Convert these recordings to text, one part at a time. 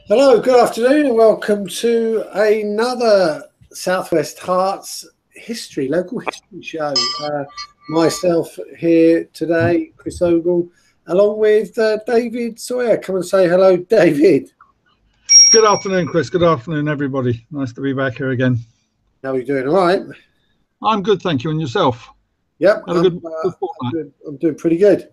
Hello, good afternoon, and welcome to another South West Herts local history show. Myself here today, Chris Ogle, along with David Sawyer. Come and say hello, David. Good afternoon, Chris. Good afternoon, everybody. Nice to be back here again. How are you doing? All right? I'm good, thank you. And yourself? Yep, I'm doing pretty good.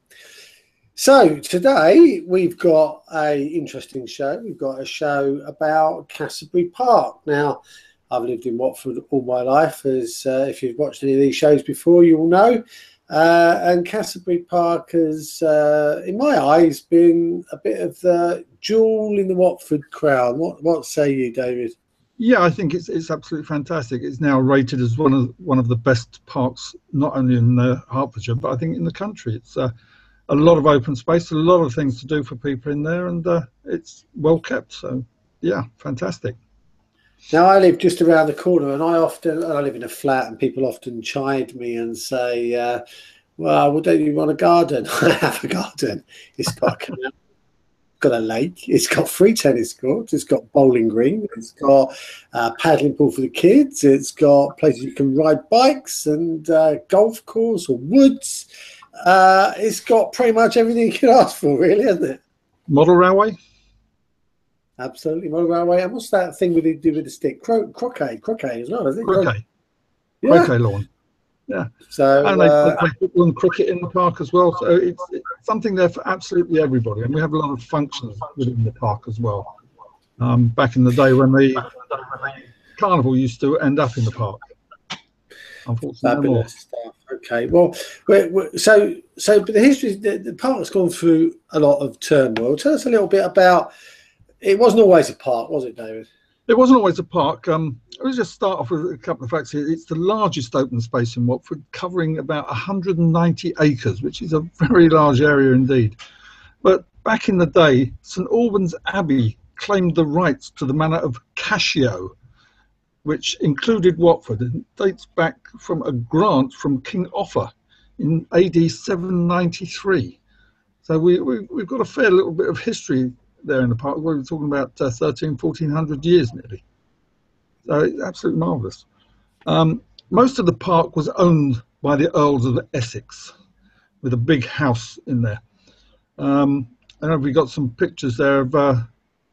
So today we've got a interesting show. We've got a show about Cassiobury Park. Now, I've lived in Watford all my life, as if you've watched any of these shows before, you will know. And Cassiobury Park has, in my eyes, been a bit of the jewel in the Watford crown. What say you, David? Yeah, I think it's absolutely fantastic. It's now rated as one of the best parks, not only in Hertfordshire, but I think in the country. It's a lot of open space, a lot of things to do for people in there, and it's well kept. So, yeah, fantastic. Now, I live just around the corner, and I live in a flat, and people often chide me and say, well, don't you want a garden? I have a garden. It's got a canal, got a lake, it's got 3 tennis courts, it's got bowling green, it's got a paddling pool for the kids, it's got places you can ride bikes and golf course or woods. It's got pretty much everything you can ask for, really, hasn't it? Model railway? Absolutely, model railway. And what's that thing with the stick? Croquet as well, isn't it? Croquet. Yeah. Croquet lawn. Yeah. So, and they play football and cricket in the park as well. So it's something there for absolutely everybody. And we have a lot of functions within the park as well. Back in the day when the carnival used to end up in the park. Unfortunately, no more. Stuff. Okay, well, but the history, the park's gone through a lot of turmoil. Tell us a little bit about. It wasn't always a park, was it, David? It wasn't always a park. Let's just start off with a couple of facts here. It's the largest open space in Watford, covering about 190 acres, which is a very large area indeed. But back in the day, St Albans Abbey claimed the rights to the manor of Cassio, which included Watford, and dates back from a grant from King Offa in AD 793. So we've got a fair little bit of history there in the park. We're talking about 1400 years nearly. So it's absolutely marvellous. Most of the park was owned by the Earls of Essex, with a big house in there. I know we got some pictures there of...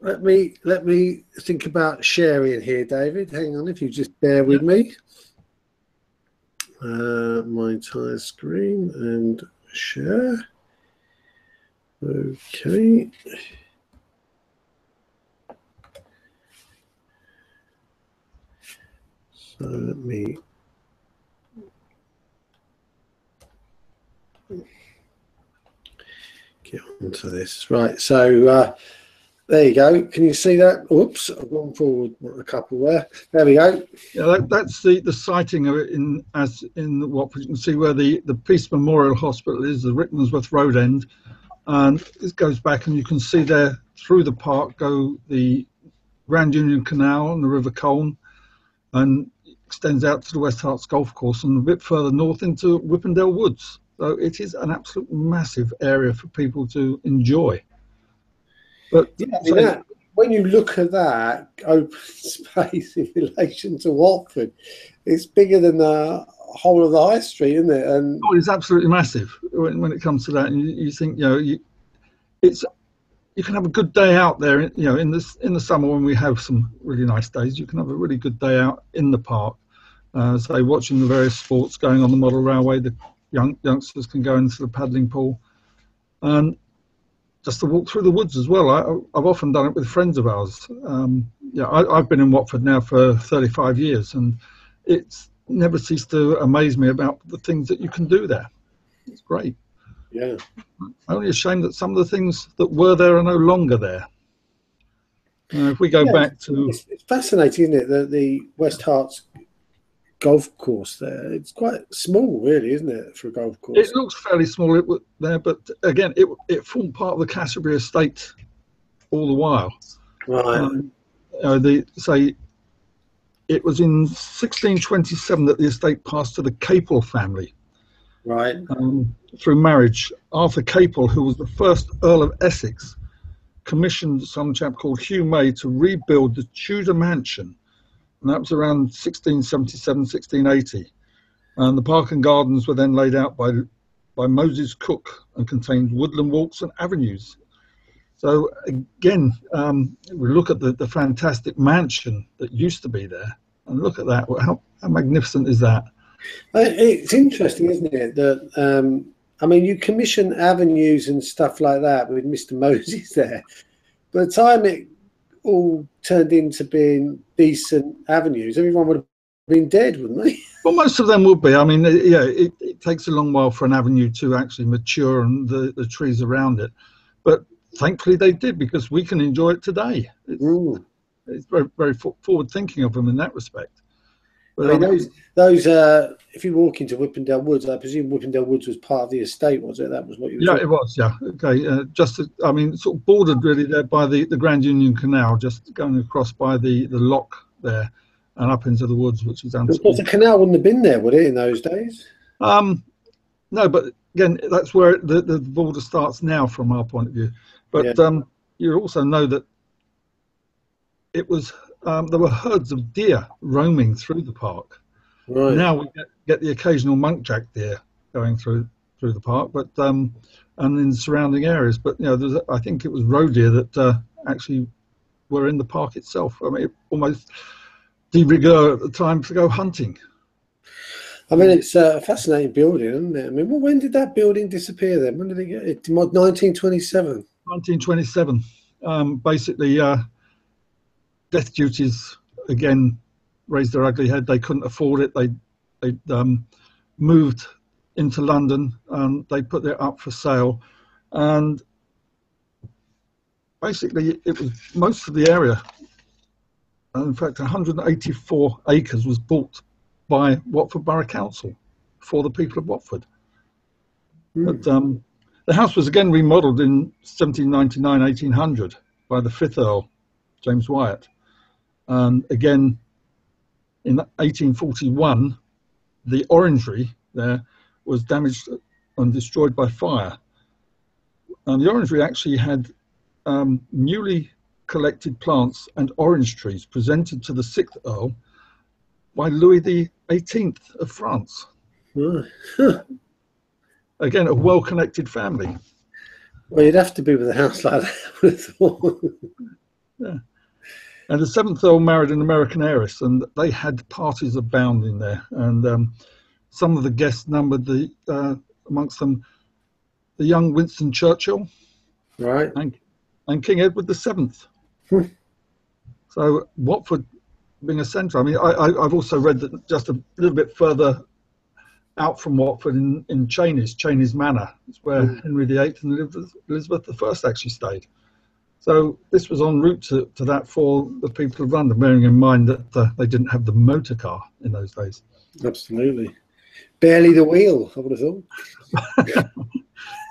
Let me think about sharing here, David. Hang on, if you just bear with me. My entire screen and share. Okay. So let me get onto this. Right, so there you go. Can you see that? Oops, I've gone forward a couple there. There we go. Yeah, that's the sighting of it in Watford. You can see where the Peace Memorial Hospital is, the Rickmansworth Road end, and this goes back, and you can see there through the park go the Grand Union Canal and the River Colne, and extends out to the West Herts Golf Course and a bit further north into Whippendale Woods. So it is an absolute massive area for people to enjoy. But yeah, when you look at that open space in relation to Watford, it's bigger than the whole of the high street, isn't it? And it's absolutely massive when it comes to that. And you think, you can have a good day out there. In the summer when we have some really nice days, you can have a really good day out in the park. Say watching the various sports going on the model railway. The youngsters can go into the paddling pool, and just to walk through the woods as well. I've often done it with friends of ours. I've been in Watford now for 35 years, and it's never ceased to amaze me about the things that you can do there. It's great. Yeah. Only a shame that some of the things that were there are no longer there. If we go back to... It's fascinating, isn't it, the West Herts golf course there. It's quite small, really, isn't it, for a golf course? It looks fairly small there, but again, it formed part of the Cassiobury estate all the while. Right. It was in 1627 that the estate passed to the Capel family. Right. Through marriage. Arthur Capel, who was the first Earl of Essex, commissioned some chap called Hugh May to rebuild the Tudor mansion, and that was around 1677, 1680. And the park and gardens were then laid out by Moses Cook and contained woodland walks and avenues. So again, we look at the fantastic mansion that used to be there, and look at that. How magnificent is that? It's interesting, isn't it, that I mean, you commission avenues and stuff like that with Mr. Moses there. By the time it all turned into being decent avenues, everyone would have been dead, wouldn't they? Well, most of them would be. I mean, yeah, it takes a long while for an avenue to actually mature and the trees around it. But thankfully they did, because we can enjoy it today. It's very, very forward thinking of them in that respect. But, I mean, those if you walk into Whippendale Woods, I presume Whippendale Woods was part of the estate, was it? That was what you were Yeah, it was, yeah. Okay, I mean, sort of bordered really there by the Grand Union Canal, just going across by the lock there and up into the woods, which is absolutely... Of course, the canal wouldn't have been there, would it, in those days? No, but again, that's where the border starts now from our point of view. But yeah. You also know that it was... there were herds of deer roaming through the park. Right. Now we get the occasional muntjac deer going through the park, but and in the surrounding areas. But you know, I think it was roe deer that actually were in the park itself. I mean, it almost de rigueur at the time to go hunting. I mean, it's a fascinating building, isn't it? I mean, well, when did that building disappear then? When did it get it? 1927. 1927. Basically. Death duties again raised their ugly head. They couldn't afford it. They moved into London and they put it up for sale. And basically, it was most of the area. And in fact, 184 acres was bought by Watford Borough Council for the people of Watford. But the house was again remodeled in 1799, 1800 by the 5th Earl, James Wyatt. And again, in 1841, the orangery there was damaged and destroyed by fire. And the orangery actually had newly collected plants and orange trees presented to the 6th Earl by Louis XVIII of France. Again, a well-connected family. Well, you'd have to be with a house like that, I would have thought. Yeah. And the 7th Earl married an American heiress, and they had parties abounding there. And some of the guests numbered amongst them the young Winston Churchill, right, and King Edward VII. So Watford being a centre. I mean, I've also read that just a little bit further out from Watford in Cheney's Manor, it's where Henry VIII and Elizabeth I actually stayed. So this was en route to that for the people of London, bearing in mind that they didn't have the motor car in those days. Absolutely. Barely the wheel, I would have thought. Yeah,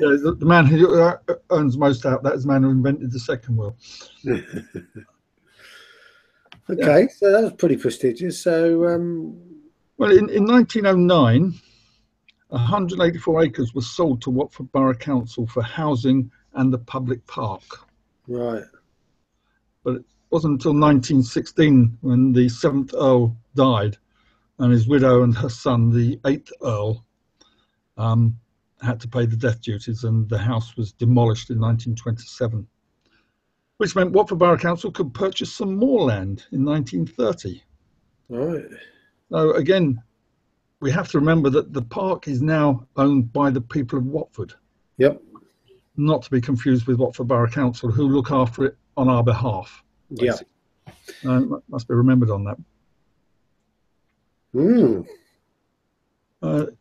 the man who earns most out, that is the man who invented the second wheel. Okay, yeah. So that was pretty prestigious. So, well, in 1909, 184 acres was sold to Watford Borough Council for housing and the public park. Right. But it wasn't until 1916 when the 7th Earl died and his widow and her son, the 8th Earl, had to pay the death duties, and the house was demolished in 1927, which meant Watford Borough Council could purchase some more land in 1930. Right. So again, we have to remember that the park is now owned by the people of Watford. Yep. Not to be confused with Watford Borough Council, who look after it on our behalf. Yeah. Must be remembered on that.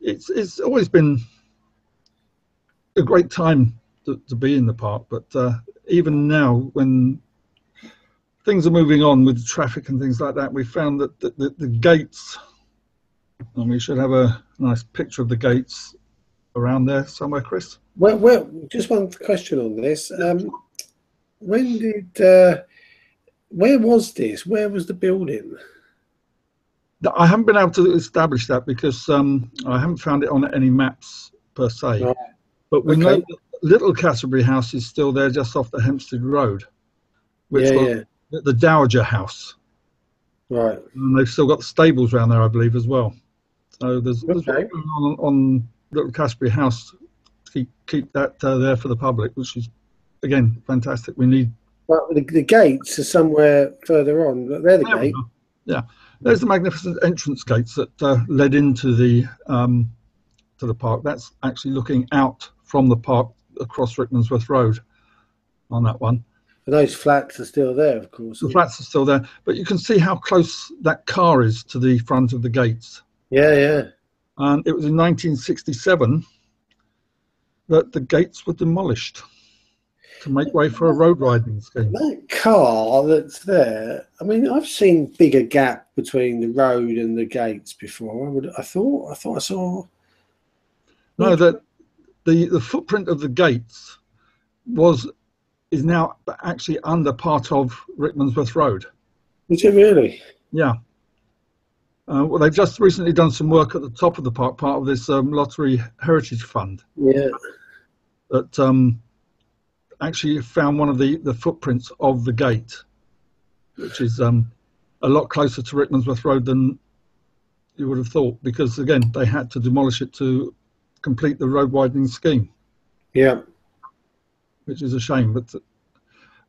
It's always been a great time to be in the park, but even now, when things are moving on with traffic and things like that, we found that the gates, and we should have a nice picture of the gates around there somewhere, Chris. Well, just one question on this. Where was this? Where was the building? I haven't been able to establish that because I haven't found it on any maps per se. Right. But we know that little Cassiobury House is still there, just off the Hempstead Road, which was the Dowager House. Right. And they've still got the stables around there, I believe, as well. So there's what's going on little Cassiobury House to keep that there for the public, which is, again, fantastic. We need. Well, the gates are somewhere further on. They're the gate. Yeah, there's the magnificent entrance gates that led into the to the park. That's actually looking out from the park across Rickmansworth Road on that one. And those flats are still there, of course. The flats are still there, but you can see how close that car is to the front of the gates. Yeah, yeah. And it was in 1967 that the gates were demolished to make way for a road riding scheme. That car that's there, I mean, I've seen bigger gap between the road and the gates before. I thought I saw. No, that the footprint of the gates is now actually under part of Rickmansworth Road. Is it really? Yeah. Well, they've just recently done some work at the top of the park, part of this Lottery Heritage Fund. Yeah. That actually found one of the footprints of the gate, which is a lot closer to Rickmansworth Road than you would have thought, because, again, they had to demolish it to complete the road widening scheme. Yeah. Which is a shame. But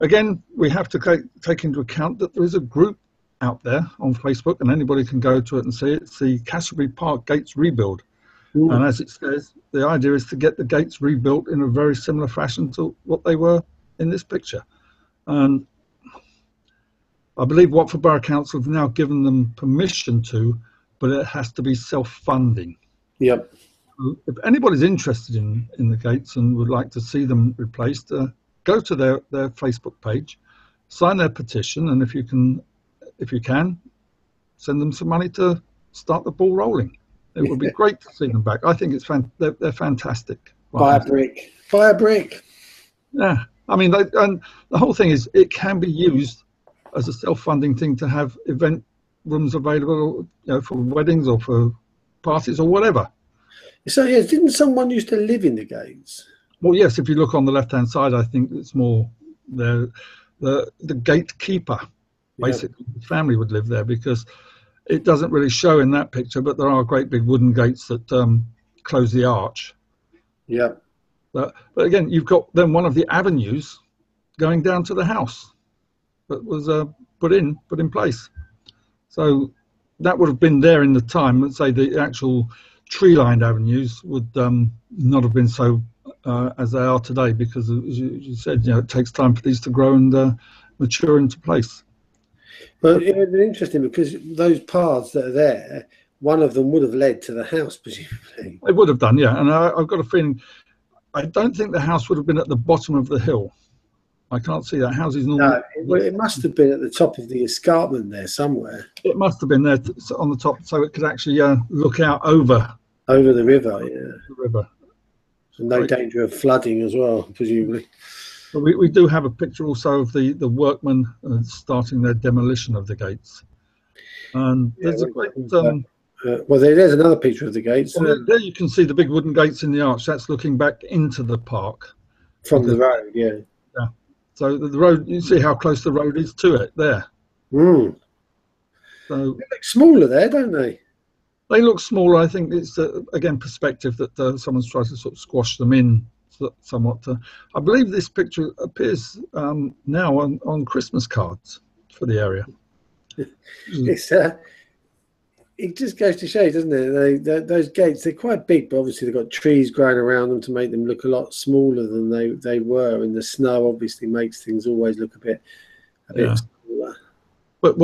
again, we have to take into account that there is a group out there on Facebook, and anybody can go to it and see it. It's the Cassiobury Park Gates Rebuild. And as it says, the idea is to get the gates rebuilt in a very similar fashion to what they were in this picture. And I believe Watford Borough Council have now given them permission to, but it has to be self-funding. Yep. If anybody's interested in the gates and would like to see them replaced, go to their Facebook page, sign their petition, and if you can, send them some money to start the ball rolling. It would be great to see them back. I think it's they're fantastic. Buy a brick. Buy a brick. Yeah, I mean, and the whole thing is it can be used as a self-funding thing to have event rooms available, for weddings or for parties or whatever. So yeah, didn't someone used to live in the gates? Well, yes. If you look on the left-hand side, I think it's more the gatekeeper. Basically, the family would live there, because it doesn't really show in that picture, but there are great big wooden gates that close the arch. Yeah. But again, you've got then one of the avenues going down to the house that was put in place. So that would have been there in the time. Let's say the actual tree-lined avenues would not have been so as they are today, because, as you said, it takes time for these to grow and mature into place. Well, it would be interesting, because those paths that are there, one of them would have led to the house, presumably. It would have done, yeah. And I've got a feeling, I don't think the house would have been at the bottom of the hill. I can't see that. Houses normally. No, it must have been at the top of the escarpment there somewhere. It must have been there on the top, so it could actually look out over the river. Yeah, the river. So no danger of flooding as well, presumably. We do have a picture also of the workmen starting their demolition of the gates. And there's a great. Well, there's another picture of the gates. Well, there you can see the big wooden gates in the arch. That's looking back into the park from the road. Yeah. Yeah. So the road, you see how close the road is to it there. So they look smaller there, don't they? They look smaller. I think it's again perspective that someone's tried to sort of squash them in somewhat. I believe this picture appears now on Christmas cards for the area. It's it just goes to show, doesn't it? Those gates, they're quite big, but obviously they've got trees growing around them to make them look a lot smaller than they were. And the snow obviously makes things always look a bit smaller. But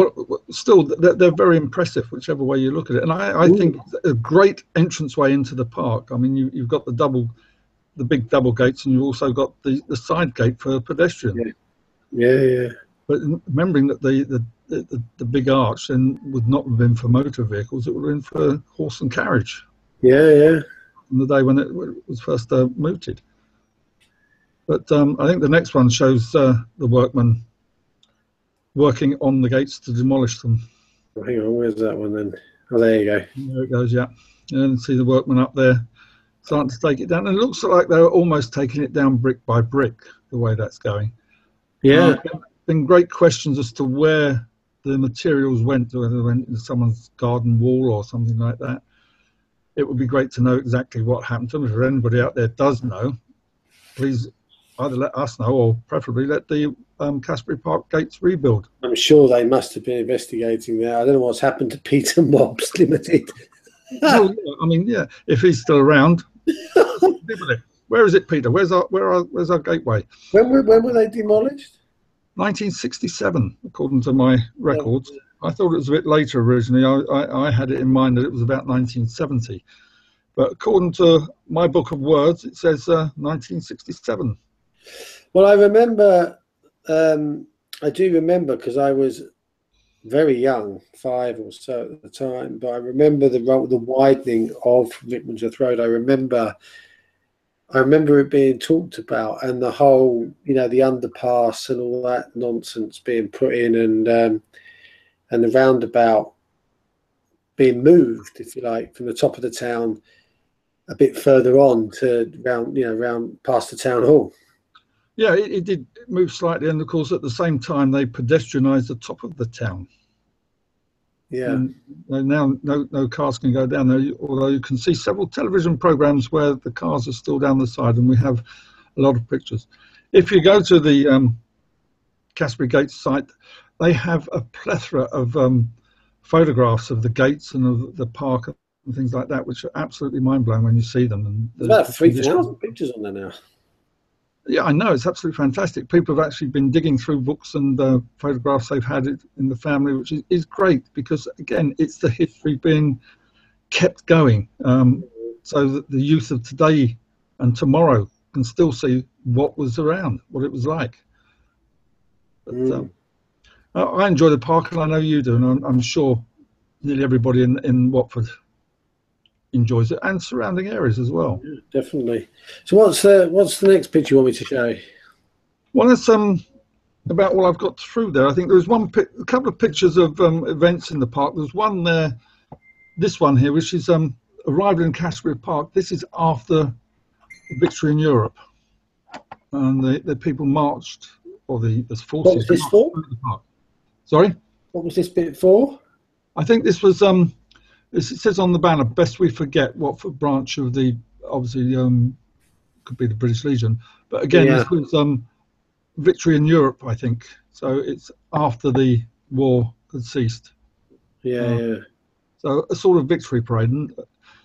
still, they're very impressive, whichever way you look at it. And I think a great entranceway into the park. I mean, you've got the big double gates, and you've also got the side gate for pedestrians. Yeah. But remembering that the big arch then would not have been for motor vehicles; it would have been for horse and carriage. Yeah. On the day when it was first mooted. But I think the next one shows the workmen working on the gates to demolish them. Hang on, where's that one then? Oh, there you go. There it goes, yeah. And see the workmen up there starting to take it down. And it looks like they're almost taking it down brick by brick, the way that's going. Yeah. Been great questions as to where the materials went, whether they went into someone's garden wall or something like that. It would be great to know exactly what happened to them. If anybody out there does know, please either let us know or preferably let the Cassiobury Park gates rebuild. I'm sure they must have been investigating that. I don't know what's happened to Peter Mobbs Limited. Well, yeah, I mean, yeah, if he's still around. Where is it, Peter? Where's our gateway? When were they demolished? 1967, according to my records. I thought it was a bit later originally. I had it in mind that it was about 1970. But according to my book of words, it says 1967. Well, I remember, I do remember, because I was very young, 5 or so at the time, but I remember the widening of Rickmansworth Road. I remember it being talked about, and the whole, the underpass and all that nonsense being put in, and the roundabout being moved, if you like, from the top of the town a bit further on to round past the town hall. Yeah, it did move slightly, and of course at the same time they pedestrianised the top of the town. Yeah. And now no cars can go down there, although you can see several television programs where the cars are still down the side, and we have a lot of pictures. If you go to the Cassiobury Gates site, they have a plethora of photographs of the gates and of the park and things like that, which are absolutely mind-blowing when you see them. And there's about 3,000 pictures on there now. Yeah, I know, it's absolutely fantastic. People have actually been digging through books and photographs they've had in the family, which is great, because again, it's the history being kept going, so that the youth of today and tomorrow can still see what was around, what it was like. But, I enjoy the park, and I know you do, and I'm sure nearly everybody in Watford enjoys it, and surrounding areas as well. Yeah, definitely. So what's the next picture you want me to show? Well, that's about all I've got through there. I think there was a couple of pictures of events in the park. There's one there, this one here, which is arrival in Cassiobury Park. This is after victory in Europe, and the people marched, or the forces. What was this for? The park. Sorry? What was this bit for? I think this was, it says on the banner, best we forget, Watford branch of the, obviously, could be the British Legion. But again, this was victory in Europe, I think. So it's after the war had ceased. Yeah. So a sort of victory parade. And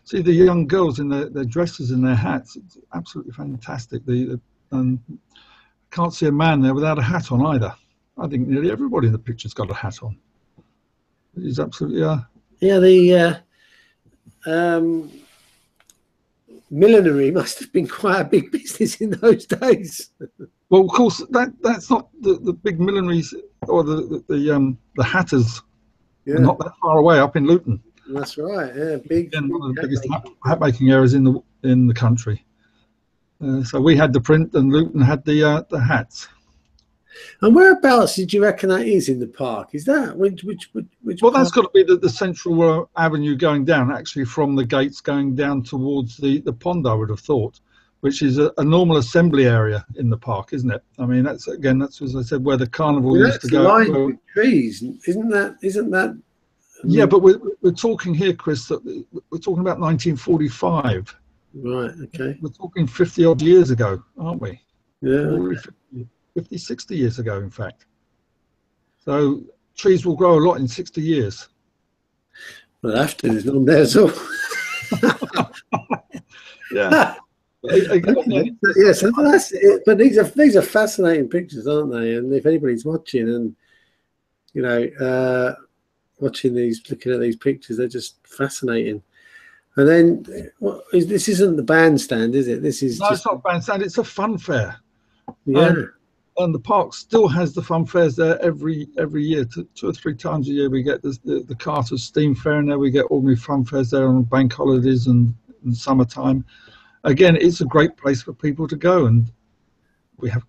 see the young girls in their dresses and their hats. It's absolutely fantastic. And can't see a man there without a hat on either. I think nearly everybody in the picture's got a hat on. It's absolutely the millinery must have been quite a big business in those days. Well, of course, that's not the big millineries or the hatters. Yeah. Not that far away, up in Luton. That's right. Yeah, big. Again, one of the biggest hat making areas in the country. So we had the print, and Luton had the hats. And whereabouts did you reckon that is in the park? Is that which? Well, that's got to be the central avenue going down, actually, from the gates going down towards the pond, I would have thought, which is a normal assembly area in the park, isn't it? I mean, that's as I said, where the carnival used to go. Lined with trees, isn't that? Yeah, but we're talking here, Chris, that we're talking about 1945. Right. Okay. We're talking 50 odd years ago, aren't we? Yeah. 50, 60 years ago, in fact. So trees will grow a lot in 60 years. Well, after there's none there, so. Yeah. Yes, that's it. But these are fascinating pictures, aren't they? And if anybody's watching and looking at these pictures, they're just fascinating. And then this isn't the bandstand, is it? This is no, it's not a bandstand. It's a fun fair. Yeah. And the park still has the fun fairs there every year. 2 or 3 times a year we get the Carter's Steam Fair, and there we get ordinary fun fairs there on bank holidays and summertime. Again, it's a great place for people to go, and we have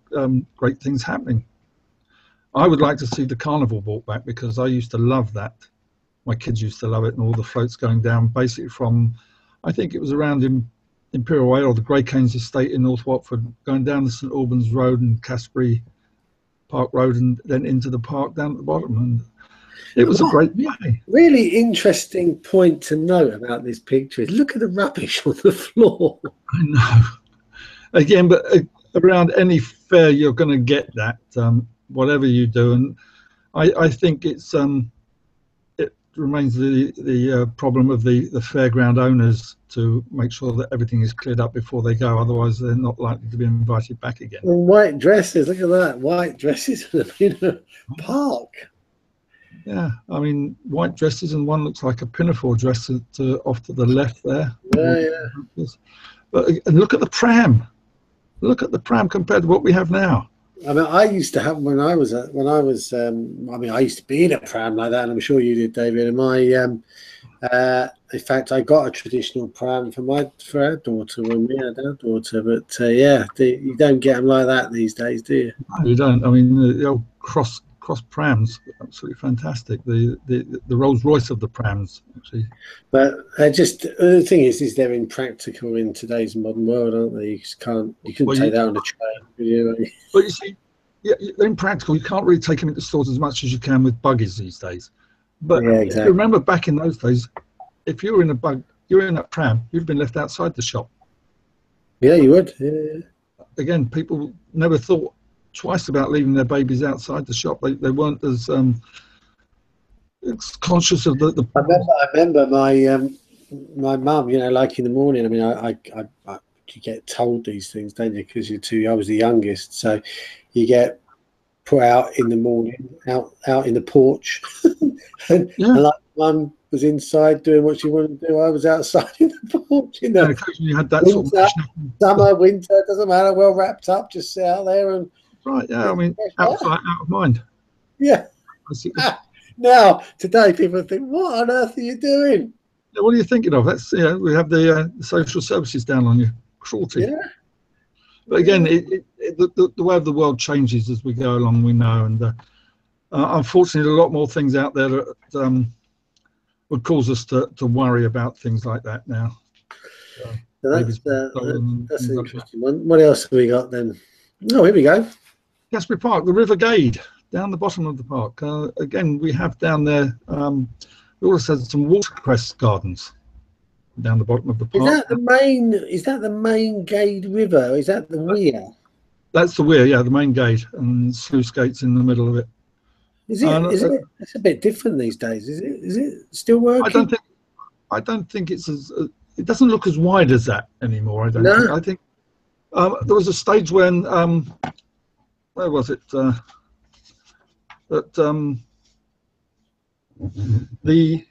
great things happening. I would like to see the carnival brought back, because I used to love that. My kids used to love it, and all the floats going down basically from, I think it was around in Imperial Way or the Grey Canes Estate in North Watford, going down the St Albans Road and Cassiobury Park Road, and then into the park down at the bottom. And it was a great day. Really interesting point to note about this picture is look at the rubbish on the floor. I know. Again, but around any fair you're going to get that, whatever you do, and I think it remains the problem of the fairground owners to make sure that everything is cleared up before they go. Otherwise, they're not likely to be invited back again. And white dresses, look at that, white dresses in a park. Yeah, I mean, white dresses, and one looks like a pinafore dress off to the left there. Yeah. But and look at the pram. Look at the pram compared to what we have now. I mean, I used to have I used to be in a pram like that, and I'm sure you did, David. And in fact, I got a traditional pram for our daughter when we had our daughter. But you don't get them like that these days, do you? No, you don't. I mean, the old cross prams, absolutely fantastic. The Rolls Royce of the prams, actually. But the thing is they're impractical in today's modern world, aren't they? You just couldn't take that on a train, could you? But you see, they're impractical. You can't really take them into stores as much as you can with buggies these days. But if you remember back in those days, if you were in a pram, you'd been left outside the shop. Yeah, you would. Yeah. Again, people never thought twice about leaving their babies outside the shop. They weren't as conscious of the. I remember my mum. You know, like in the morning. I mean, I you get told these things, don't you? Because I was the youngest, so you get put out in the morning, out in the porch, and like mum was inside doing what she wanted to do. I was outside in the porch. You know, occasionally you had that winter, sort of summer, winter, doesn't matter. Well wrapped up, just sit out there and. Right, yeah, I mean, outside, out of mind. Yeah. Now, today, people think, what on earth are you doing? Yeah, what are you thinking of? That's, we have the social services down on you. Cruelty. Yeah. But again, the way of the world changes as we go along, we know. And unfortunately, a lot more things out there that would cause us to worry about things like that now. So that's an interesting one. What else have we got then? Oh, here we go. Cassiobury Park, the River Gade, down the bottom of the park. Again, we have down there, we also had some watercress gardens down the bottom of the park. Is that the main Gade River? Or is that the weir? That's the weir, yeah, the main gate, and sluice gates in the middle of it. Is it? It's a bit different these days. Is it still working? I don't think it's as. It doesn't look as wide as that anymore. I think there was a stage when. Where was it? In the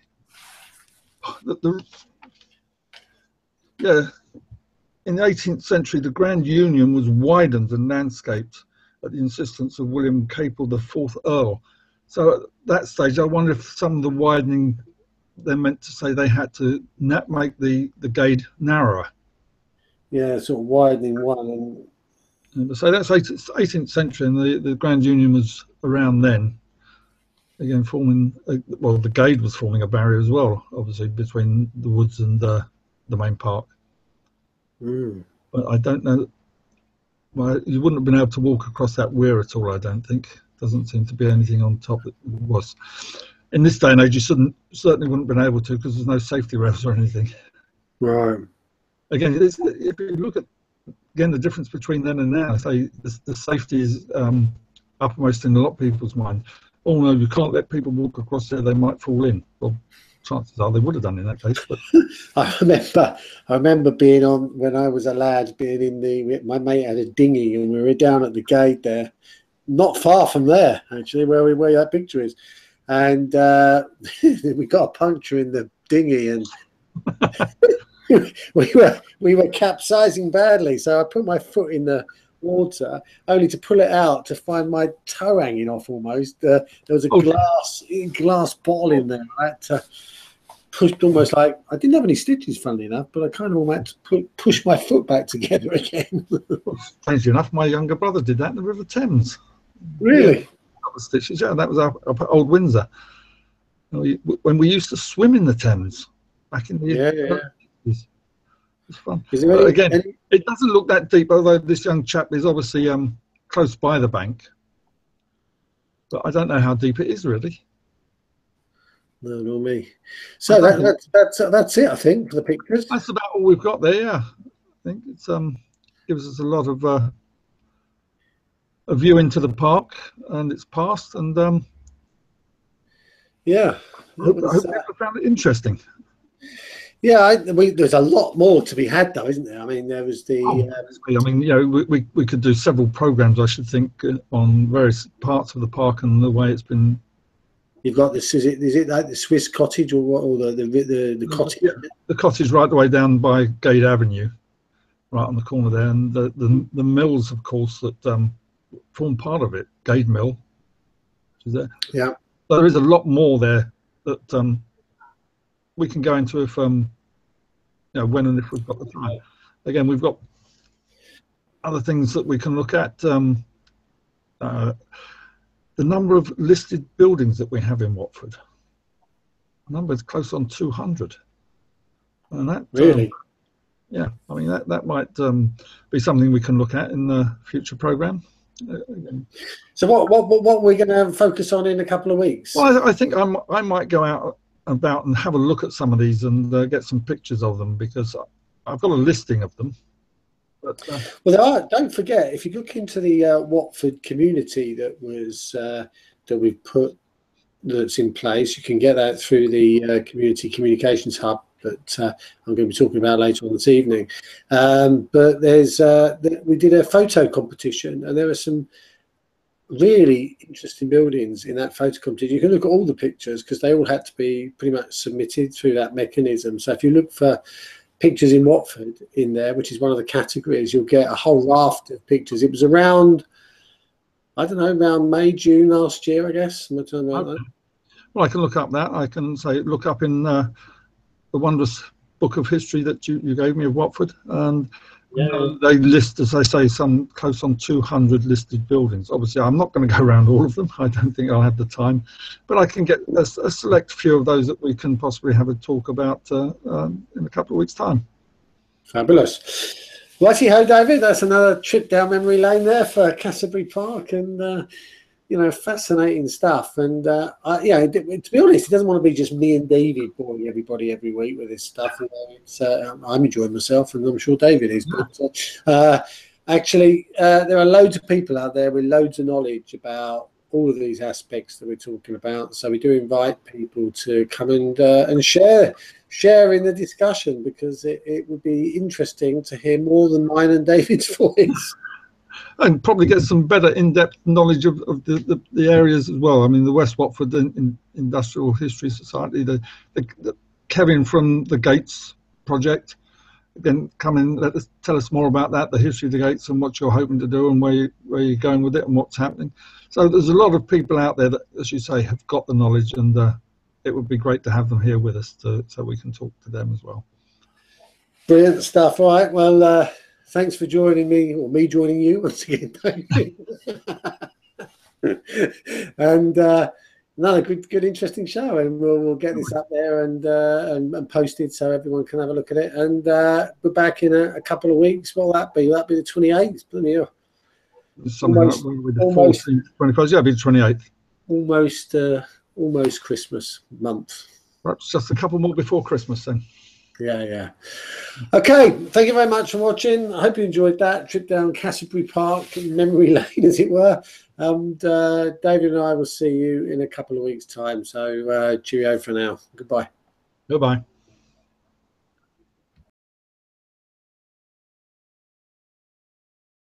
18th century, the Grand Union was widened and landscaped at the insistence of William Capel, the 4th Earl. So at that stage, I wonder if some of the widening they meant to say they had to make the gade narrower. Yeah, sort of widening one. So that's 18th century, and the Grand Union was around then. Again, the gade was forming a barrier as well, obviously, between the woods and the main park. But I don't know. Well, you wouldn't have been able to walk across that weir at all, I don't think. Doesn't seem to be anything on top that was. In this day and age, you certainly wouldn't have been able to, because there's no safety rails or anything. Right. Again, if you look at the difference between then and now, say the safety is uppermost in a lot of people's mind. Oh no, you can't let people walk across there; they might fall in. Well, chances are they would have done in that case. But I remember being on when I was a lad, being in my mate had a dinghy, and we were down at the gate there, not far from there actually, where that picture is, and we got a puncture in the dinghy, and we were capsizing badly. So I put my foot in the water, only to pull it out to find my toe hanging off almost. There was a glass bottle in there. I had to push, almost like I didn't have any stitches, funnily enough, but I kind of almost had to push my foot back together again. Strangely enough, my younger brother did that in the River Thames. Really? Yeah, stitches. Yeah, that was up at Old Windsor. When we used to swim in the Thames back in the 80s. It's fun. But again, it doesn't look that deep, although this young chap is obviously close by the bank. But I don't know how deep it is really. No, nor me. So that's it, I think, for the pictures. That's about all we've got there. Yeah, I think it's gives us a lot of a view into the park and its past, and yeah, I hope people found it interesting. Yeah, there's a lot more to be had, though, isn't there? I mean, there was the. I mean, you know, we could do several programs, I should think, on various parts of the park and the way it's been. You've got this. Is it like the Swiss cottage or what? Or the cottage? Yeah, the cottage right the way down by Gate Avenue, right on the corner there, and the mills, of course, that form part of it. Gate Mill, which is there. Yeah. So there is a lot more there that we can go into if you know, when and if we've got the time. Again, we've got other things that we can look at. The number of listed buildings that we have in Watford. The number is close on 200. And that really, yeah, I mean that might be something we can look at in the future program. So what are we going to focus on in a couple of weeks? Well, I think I might go out about and have a look at some of these and get some pictures of them, because I've got a listing of them. But, well, there are. Don't forget, if you look into the Watford community that was that we've put, that's in place, you can get that through the community communications hub that I'm going to be talking about later on this evening. But there's we did a photo competition, and there are some really interesting buildings in that photo competition. You can look at all the pictures because they all had to be pretty much submitted through that mechanism. So if you look for pictures in Watford in there, which is one of the categories, you'll get a whole raft of pictures. It was around, I don't know, around May, June last year, I guess. well, I can look up that. I can say look up in the wondrous book of history that you gave me of Watford, and they list, as I say, some close on 200 listed buildings. Obviously, I'm not going to go around all of them. I don't think I'll have the time, but I can get a select few of those that we can possibly have a talk about in a couple of weeks' time. Fabulous. Righty-ho, David. That's another trip down memory lane there for Cassiobury Park, and you know, fascinating stuff. And yeah, to be honest, it doesn't want to be just me and David boring everybody every week with this stuff. You know, it's, I'm enjoying myself, and I'm sure David is. But actually, there are loads of people out there with loads of knowledge about all of these aspects that we're talking about. So we do invite people to come and share in the discussion, because it would be interesting to hear more than mine and David's voice. And probably get some better in-depth knowledge of the areas as well. I mean, the West Watford Industrial History Society, the Kevin from the Gates project, then come in, tell us more about that, the history of the Gates and what you're hoping to do and where you're going with it and what's happening. So there's a lot of people out there that, as you say, have got the knowledge, and it would be great to have them here with us so we can talk to them as well. Brilliant stuff. All right, well, thanks for joining me, or me joining you once again, David. And another good, interesting show, and we'll get this up there and posted so everyone can have a look at it. And we're back in a couple of weeks. What will that be? Will that be the 28th? Something almost, like with the 14th, 21st. Yeah, it'll be the 28th. Almost Christmas month. Perhaps just a couple more before Christmas then. Yeah. Okay, thank you very much for watching. I hope you enjoyed that trip down Cassiobury Park, memory lane, as it were. And David and I will see you in a couple of weeks' time. So cheerio for now. Goodbye. Goodbye.